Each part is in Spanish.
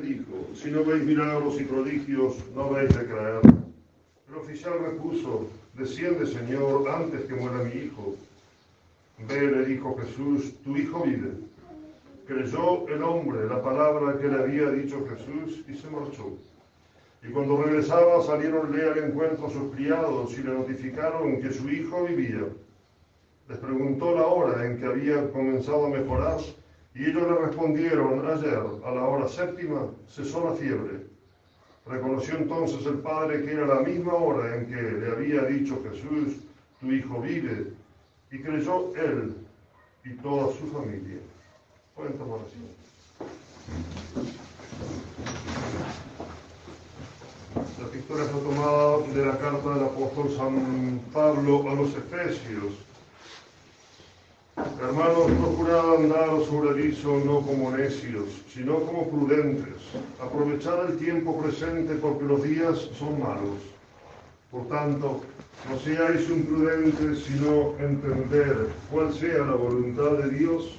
le dijo: si no veis milagros y prodigios, no habéis de creer. El oficial repuso: desciende, Señor, antes que muera mi hijo. Ve, le dijo Jesús, tu hijo vive. Creyó el hombre la palabra que le había dicho Jesús y se marchó. Y cuando regresaba, salieronle al encuentro sus criados y le notificaron que su hijo vivía. Les preguntó la hora en que había comenzado a mejorar, y ellos le respondieron: ayer, a la hora 7ª, cesó la fiebre. Reconoció entonces el padre que era la misma hora en que le había dicho Jesús: tu hijo vive, y creyó él y toda su familia. Pueden tomar asiento. La epístola está tomada de la carta del apóstol San Pablo a los Efesios. Hermanos, procurad andar sobre aviso, no como necios, sino como prudentes. Aprovechad el tiempo presente, porque los días son malos. Por tanto, no seáis imprudentes, sino entender cuál sea la voluntad de Dios,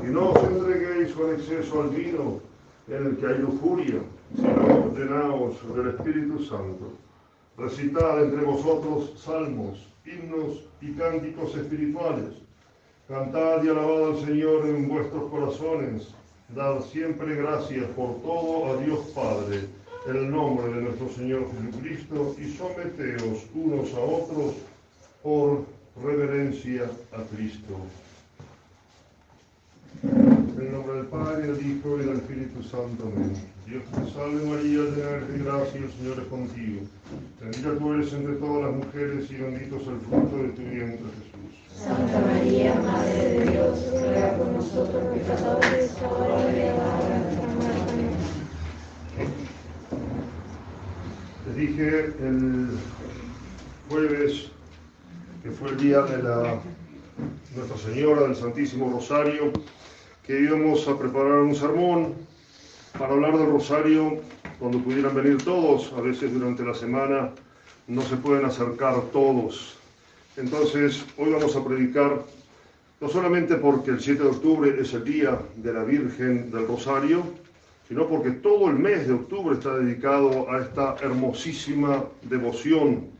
y no os entreguéis con exceso al vino, en el que hay lujuria, sino llenaos del Espíritu Santo. Recitad entre vosotros salmos, himnos y cánticos espirituales. Cantad y alabad al Señor en vuestros corazones. Dad siempre gracias por todo a Dios Padre, en el nombre de nuestro Señor Jesucristo, y someteos unos a otros por reverencia a Cristo. En el nombre del Padre, del Hijo y del Espíritu Santo. Amén. Dios te salve María, llena eres de gracia, el Señor es contigo. Bendita tú eres entre todas las mujeres, y bendito es el fruto de tu vientre, Jesús. Santa María, Madre de Dios, ruega por nosotros pecadores, ahora y en la hora de nuestra muerte. Amén. Les dije el jueves, que fue el día de Nuestra Señora del Santísimo Rosario, que íbamos a preparar un sermón para hablar del Rosario cuando pudieran venir todos. A veces durante la semana no se pueden acercar todos. Entonces, hoy vamos a predicar, no solamente porque el 7 de octubre es el día de la Virgen del Rosario, sino porque todo el mes de octubre está dedicado a esta hermosísima devoción.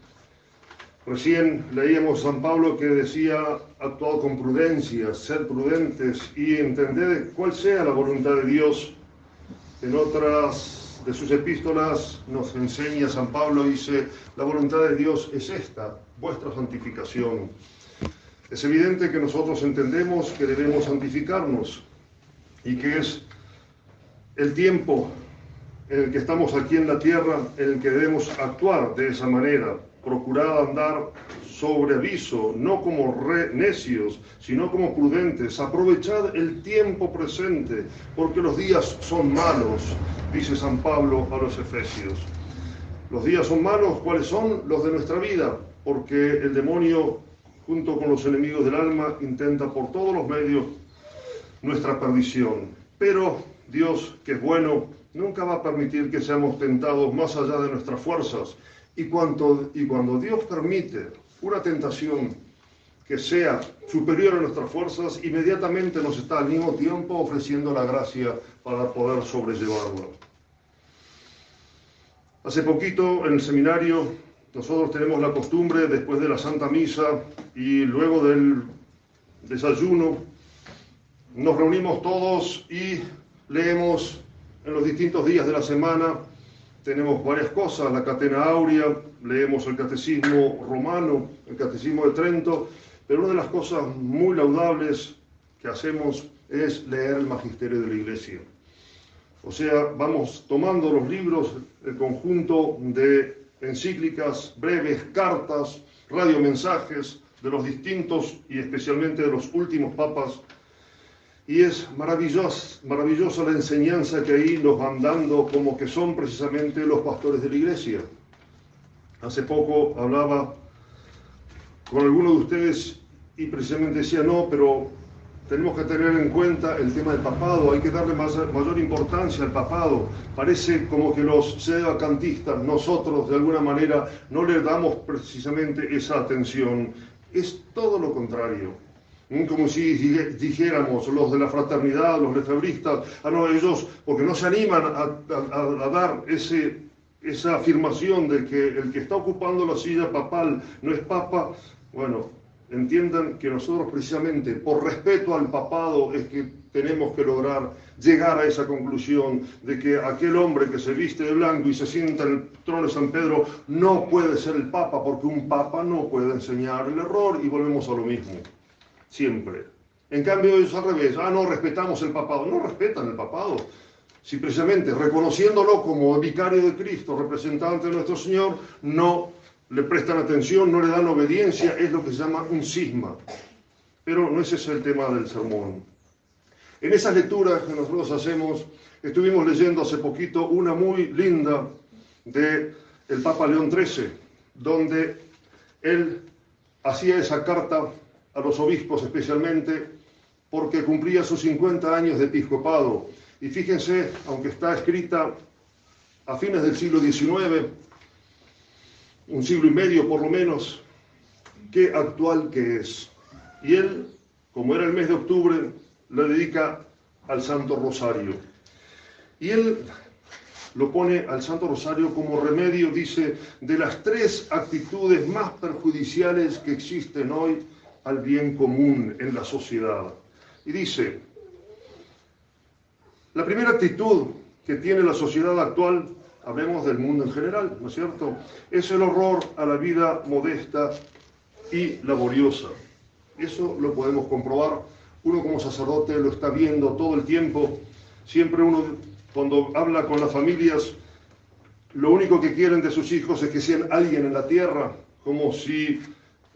Recién leíamos a San Pablo que decía: actuad con prudencia, sed prudentes y entended cuál sea la voluntad de Dios. En otras de sus epístolas nos enseña San Pablo, dice: la voluntad de Dios es esta, vuestra santificación. Es evidente que nosotros entendemos que debemos santificarnos y que es el tiempo en el que estamos aquí en la tierra en el que debemos actuar de esa manera. Procurad andar sobre aviso, no como necios, sino como prudentes. Aprovechad el tiempo presente, porque los días son malos, dice San Pablo a los Efesios. Los días son malos, ¿cuáles son? Los de nuestra vida, porque el demonio, junto con los enemigos del alma, intenta por todos los medios nuestra perdición. Pero Dios, que es bueno, nunca va a permitir que seamos tentados más allá de nuestras fuerzas. Y cuando Dios permite una tentación que sea superior a nuestras fuerzas, inmediatamente nos está al mismo tiempo ofreciendo la gracia para poder sobrellevarla. Hace poquito en el seminario nosotros tenemos la costumbre, después de la Santa Misa y luego del desayuno, nos reunimos todos y leemos en los distintos días de la semana. Tenemos varias cosas: la Catena Áurea, leemos el Catecismo Romano, el Catecismo de Trento, pero una de las cosas muy laudables que hacemos es leer el Magisterio de la Iglesia. O sea, vamos tomando los libros, el conjunto de encíclicas, breves, cartas, radiomensajes de los distintos y especialmente de los últimos papas. Y es maravillosa la enseñanza que ahí nos van dando, como que son precisamente los pastores de la Iglesia. Hace poco hablaba con alguno de ustedes y precisamente decía: no, pero tenemos que tener en cuenta el tema del papado, hay que darle mayor importancia al papado. Parece como que los sedevacantistas, nosotros de alguna manera no le damos precisamente esa atención. Es todo lo contrario. Como si dijéramos, los de la fraternidad, los lefebristas, no, ellos, porque no se animan a dar esa afirmación de que el que está ocupando la silla papal no es papa. Bueno, entiendan que nosotros precisamente por respeto al papado es que tenemos que lograr llegar a esa conclusión de que aquel hombre que se viste de blanco y se sienta en el trono de San Pedro no puede ser el papa, porque un papa no puede enseñar el error, y volvemos a lo mismo, siempre. En cambio es al revés, no respetamos el papado, no respetan el papado. Si precisamente reconociéndolo como vicario de Cristo, representante de nuestro Señor, no le prestan atención, no le dan obediencia, es lo que se llama un cisma. Pero no ese es el tema del sermón. En esas lecturas que nosotros hacemos, estuvimos leyendo hace poquito una muy linda del Papa León XIII, donde él hacía esa carta a los obispos especialmente, porque cumplía sus 50 años de episcopado. Y fíjense, aunque está escrita a fines del siglo XIX, un siglo y medio por lo menos, qué actual que es. Y él, como era el mes de octubre, le dedica al Santo Rosario. Y él lo pone al Santo Rosario como remedio, dice, de las 3 actitudes más perjudiciales que existen hoy al bien común en la sociedad. Y dice, la primera actitud que tiene la sociedad actual, hablemos del mundo en general, ¿no es cierto?, es el horror a la vida modesta y laboriosa. Eso lo podemos comprobar. Uno como sacerdote lo está viendo todo el tiempo. Siempre uno, cuando habla con las familias, lo único que quieren de sus hijos es que sean alguien en la tierra, como si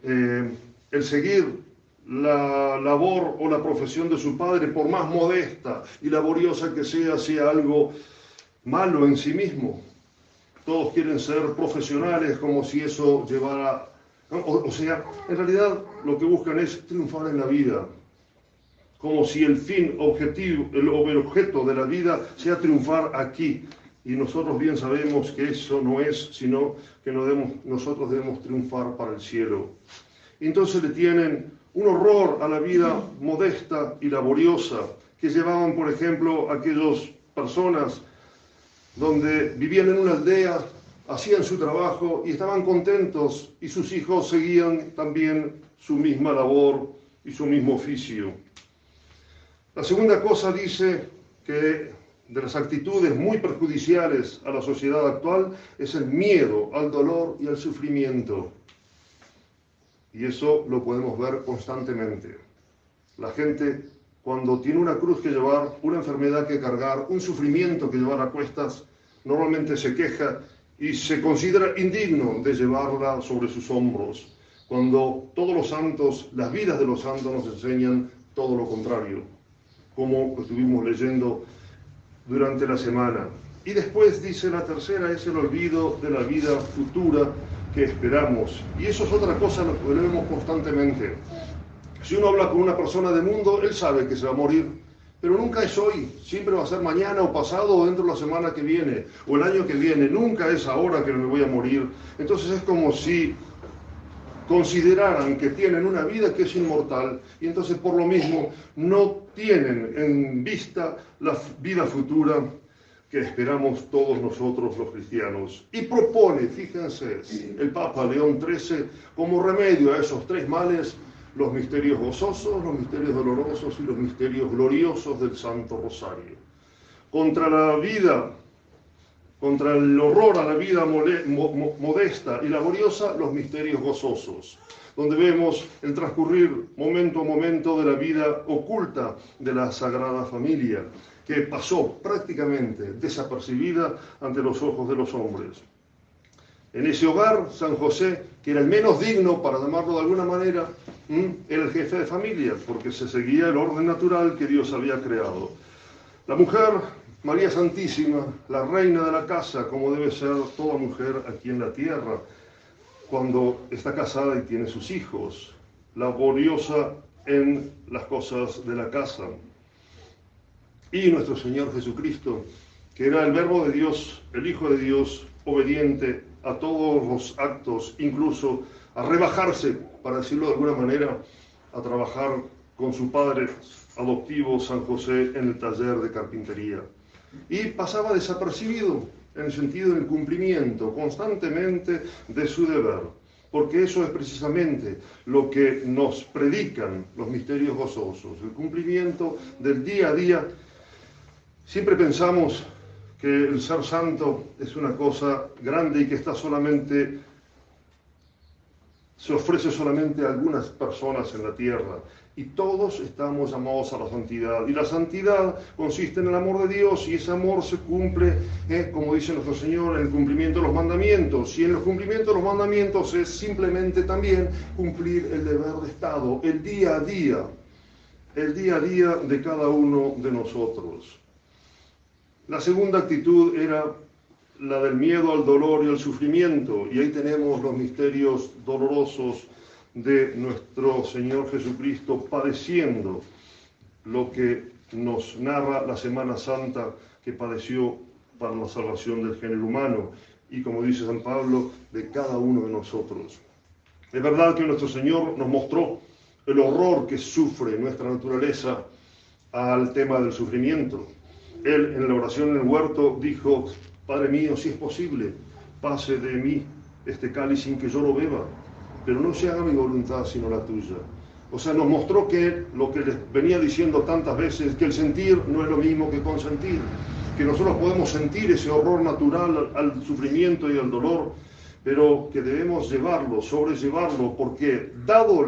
el seguir la labor o la profesión de su padre, por más modesta y laboriosa que sea algo malo en sí mismo. Todos quieren ser profesionales, como si eso llevara... O sea, en realidad lo que buscan es triunfar en la vida, como si el fin objetivo, el objeto de la vida sea triunfar aquí. Y nosotros bien sabemos que eso no es, sino que nosotros debemos triunfar para el cielo. Y entonces le tienen un horror a la vida modesta y laboriosa que llevaban, por ejemplo, aquellas personas donde vivían en una aldea, hacían su trabajo y estaban contentos, y sus hijos seguían también su misma labor y su mismo oficio. La segunda cosa dice que de las actitudes muy perjudiciales a la sociedad actual es el miedo al dolor y al sufrimiento. Y eso lo podemos ver constantemente. La gente, cuando tiene una cruz que llevar, una enfermedad que cargar, un sufrimiento que llevar a cuestas, normalmente se queja y se considera indigno de llevarla sobre sus hombros, cuando todos los santos, las vidas de los santos nos enseñan todo lo contrario, como estuvimos leyendo durante la semana. Y después dice la tercera, es el olvido de la vida futura que esperamos. Y eso es otra cosa que vemos constantemente. Si uno habla con una persona del mundo, él sabe que se va a morir, pero nunca es hoy, siempre va a ser mañana o pasado o dentro de la semana que viene o el año que viene, nunca es ahora que me voy a morir. Entonces es como si consideraran que tienen una vida que es inmortal y entonces por lo mismo no tienen en vista la vida futura que esperamos todos nosotros los cristianos. Y propone, fíjense, el Papa León XIII como remedio a esos 3 males, los misterios gozosos, los misterios dolorosos y los misterios gloriosos del Santo Rosario. Contra la vida, contra el horror a la vida modesta y laboriosa, los misterios gozosos, donde vemos el transcurrir momento a momento de la vida oculta de la Sagrada Familia, que pasó prácticamente desapercibida ante los ojos de los hombres. En ese hogar, San José, que era el menos digno, para llamarlo de alguna manera, era el jefe de familia, porque se seguía el orden natural que Dios había creado. La mujer, María Santísima, la reina de la casa, como debe ser toda mujer aquí en la tierra, cuando está casada y tiene sus hijos, laboriosa en las cosas de la casa. Y nuestro Señor Jesucristo, que era el Verbo de Dios, el Hijo de Dios, obediente a todos los actos, incluso a rebajarse, para decirlo de alguna manera, a trabajar con su padre adoptivo San José en el taller de carpintería. Y pasaba desapercibido en el sentido del cumplimiento constantemente de su deber, porque eso es precisamente lo que nos predican los misterios gozosos, el cumplimiento del día a día. Siempre pensamos que el ser santo es una cosa grande y que se ofrece solamente a algunas personas en la tierra, y todos estamos llamados a la santidad. Y la santidad consiste en el amor de Dios, y ese amor se cumple, como dice nuestro Señor, en el cumplimiento de los mandamientos. Y en el cumplimiento de los mandamientos es simplemente también cumplir el deber de Estado, el día a día de cada uno de nosotros. La segunda actitud era la del miedo al dolor y al sufrimiento, y ahí tenemos los misterios dolorosos de nuestro Señor Jesucristo padeciendo lo que nos narra la Semana Santa que padeció para la salvación del género humano y, como dice San Pablo, de cada uno de nosotros. Es verdad que nuestro Señor nos mostró el horror que sufre nuestra naturaleza al tema del sufrimiento. Él, en la oración en el huerto, dijo: Padre mío, si es posible, pase de mí este cáliz sin que yo lo beba, pero no se haga mi voluntad sino la tuya. O sea, nos mostró que lo que les venía diciendo tantas veces, que el sentir no es lo mismo que consentir, que nosotros podemos sentir ese horror natural al sufrimiento y al dolor, pero que debemos sobrellevarlo, porque dado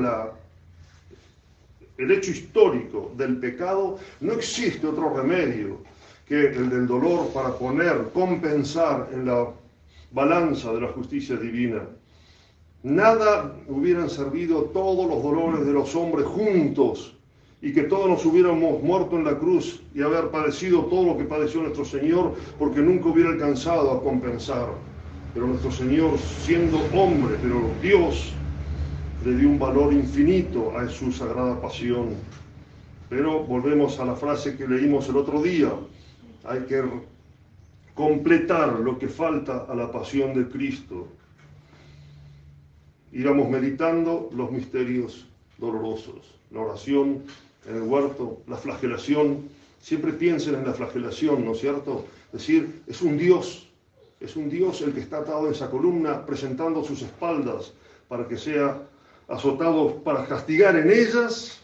el hecho histórico del pecado, no existe otro remedio que el del dolor para compensar en la balanza de la justicia divina. Nada hubieran servido todos los dolores de los hombres juntos, y que todos nos hubiéramos muerto en la cruz y haber padecido todo lo que padeció nuestro Señor, porque nunca hubiera alcanzado a compensar. Pero nuestro Señor, siendo hombre, pero Dios, le dio un valor infinito a su sagrada pasión. Pero volvemos a la frase que leímos el otro día: hay que completar lo que falta a la pasión de Cristo. Íbamos meditando los misterios dolorosos, la oración en el huerto, la flagelación. Siempre piensen en la flagelación, ¿no es cierto? Es decir, es un Dios el que está atado en esa columna, presentando sus espaldas para que sea azotado, para castigar en ellas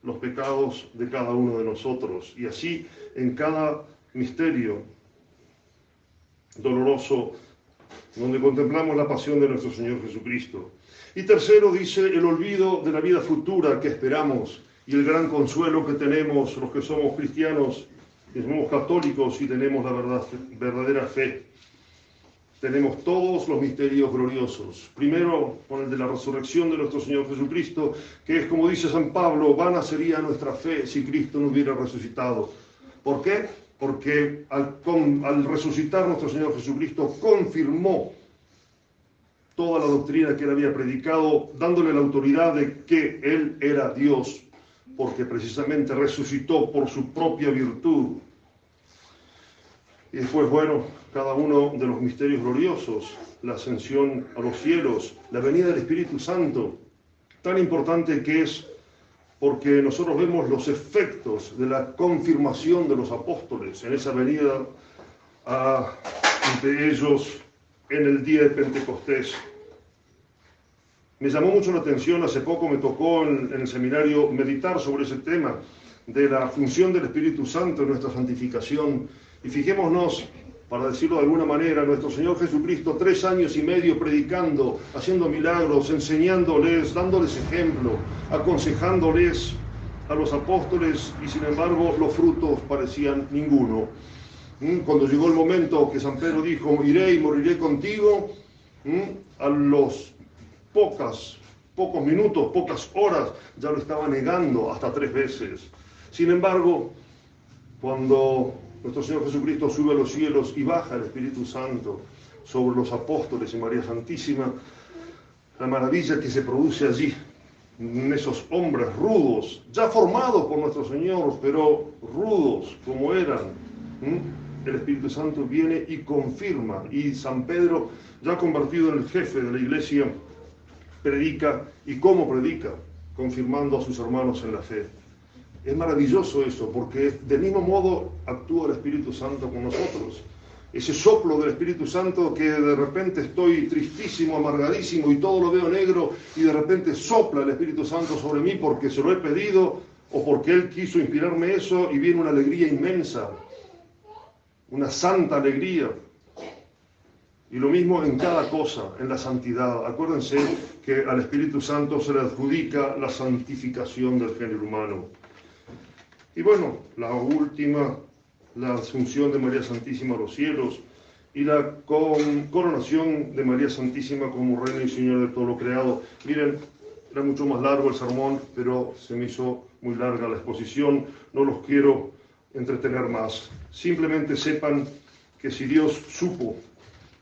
los pecados de cada uno de nosotros. Y así en cada misterio doloroso donde contemplamos la pasión de nuestro Señor Jesucristo. Y tercero, dice, el olvido de la vida futura que esperamos y el gran consuelo que tenemos los que somos cristianos, que somos católicos y tenemos la verdadera fe. Tenemos todos los misterios gloriosos. Primero, con el de la resurrección de nuestro Señor Jesucristo, que es, como dice San Pablo, vana sería nuestra fe si Cristo no hubiera resucitado. ¿Por qué? Porque al resucitar nuestro Señor Jesucristo confirmó toda la doctrina que él había predicado, dándole la autoridad de que él era Dios, porque precisamente resucitó por su propia virtud. Y después, bueno, cada uno de los misterios gloriosos, la ascensión a los cielos, la venida del Espíritu Santo, tan importante que es, porque nosotros vemos los efectos de la confirmación de los apóstoles en esa venida ante ellos en el día de Pentecostés. Me llamó mucho la atención, hace poco me tocó en el seminario meditar sobre ese tema de la función del Espíritu Santo en nuestra santificación. Y fijémonos, para decirlo de alguna manera, nuestro Señor Jesucristo, 3 años y medio predicando, haciendo milagros, enseñándoles, dándoles ejemplo, aconsejándoles a los apóstoles, y sin embargo los frutos parecían ninguno. Cuando llegó el momento que San Pedro dijo, iré y moriré contigo, a los pocos minutos, pocas horas, ya lo estaba negando hasta 3 veces. Sin embargo, cuando nuestro Señor Jesucristo sube a los cielos y baja el Espíritu Santo sobre los apóstoles y María Santísima, la maravilla que se produce allí, en esos hombres rudos, ya formados por nuestro Señor, pero rudos como eran, el Espíritu Santo viene y confirma, y San Pedro, ya convertido en el jefe de la iglesia, predica. ¿Y cómo predica? confirmando a sus hermanos en la fe. Es maravilloso eso, porque del mismo modo actúa el Espíritu Santo con nosotros. Ese soplo del Espíritu Santo que de repente estoy tristísimo, amargadísimo y todo lo veo negro y de repente sopla el Espíritu Santo sobre mí porque se lo he pedido o porque Él quiso inspirarme eso y viene una alegría inmensa, una santa alegría. Y lo mismo en cada cosa, en la santidad. Acuérdense que al Espíritu Santo se le adjudica la santificación del género humano. Y bueno, la última, la asunción de María Santísima a los cielos y la coronación de María Santísima como Reina y Señora de todo lo creado. Miren, era mucho más largo el sermón, pero se me hizo muy larga la exposición. No los quiero entretener más. Simplemente sepan que si Dios supo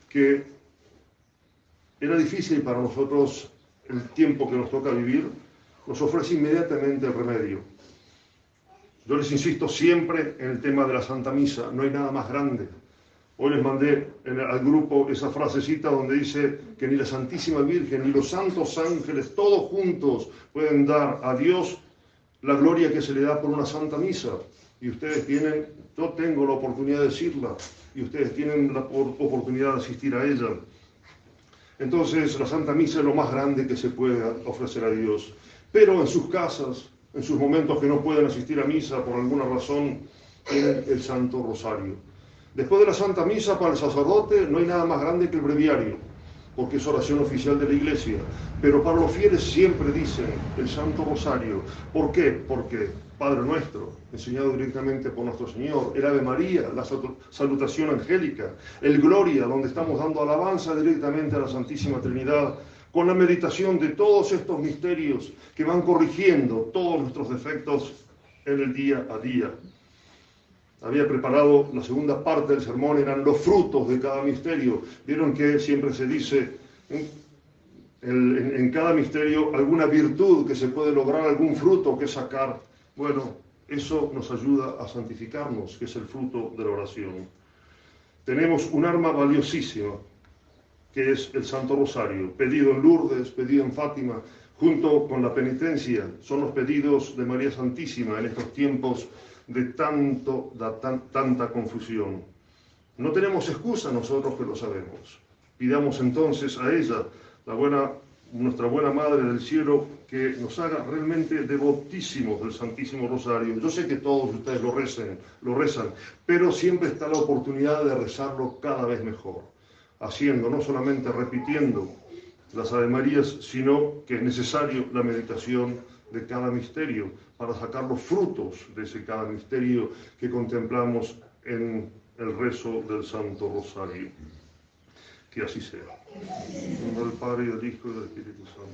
que era difícil para nosotros el tiempo que nos toca vivir, nos ofrece inmediatamente el remedio. Yo les insisto siempre en el tema de la Santa Misa, no hay nada más grande. Hoy les mandé al grupo esa frasecita donde dice que ni la Santísima Virgen ni los santos ángeles, todos juntos, pueden dar a Dios la gloria que se le da por una Santa Misa. Y ustedes tienen, yo tengo la oportunidad de decirla, y ustedes tienen la oportunidad de asistir a ella. Entonces, la Santa Misa es lo más grande que se puede ofrecer a Dios. Pero en sus casas, en sus momentos que no pueden asistir a misa por alguna razón, tienen el Santo Rosario. Después de la Santa Misa, para el sacerdote, no hay nada más grande que el breviario, porque es oración oficial de la Iglesia. Pero para los fieles siempre dicen el Santo Rosario. ¿Por qué? Porque Padre Nuestro, enseñado directamente por nuestro Señor, el Ave María, la salutación angélica, el Gloria, donde estamos dando alabanza directamente a la Santísima Trinidad, con la meditación de todos estos misterios que van corrigiendo todos nuestros defectos en el día a día. Había preparado la segunda parte del sermón, eran los frutos de cada misterio. Vieron que siempre se dice en cada misterio alguna virtud que se puede lograr, algún fruto que sacar. Bueno, eso nos ayuda a santificarnos, que es el fruto de la oración. Tenemos un arma valiosísima, que es el Santo Rosario, pedido en Lourdes, pedido en Fátima, junto con la penitencia. Son los pedidos de María Santísima en estos tiempos de tanta confusión. No tenemos excusa nosotros que lo sabemos. Pidamos entonces a ella, nuestra buena Madre del Cielo, que nos haga realmente devotísimos del Santísimo Rosario. Yo sé que todos ustedes lo rezan, pero siempre está la oportunidad de rezarlo cada vez mejor, haciendo, no solamente repitiendo las Ave Marías, sino que es necesario la meditación de cada misterio para sacar los frutos de cada misterio que contemplamos en el rezo del Santo Rosario. Que así sea. En nombre del Padre, y del Hijo, y del Espíritu Santo.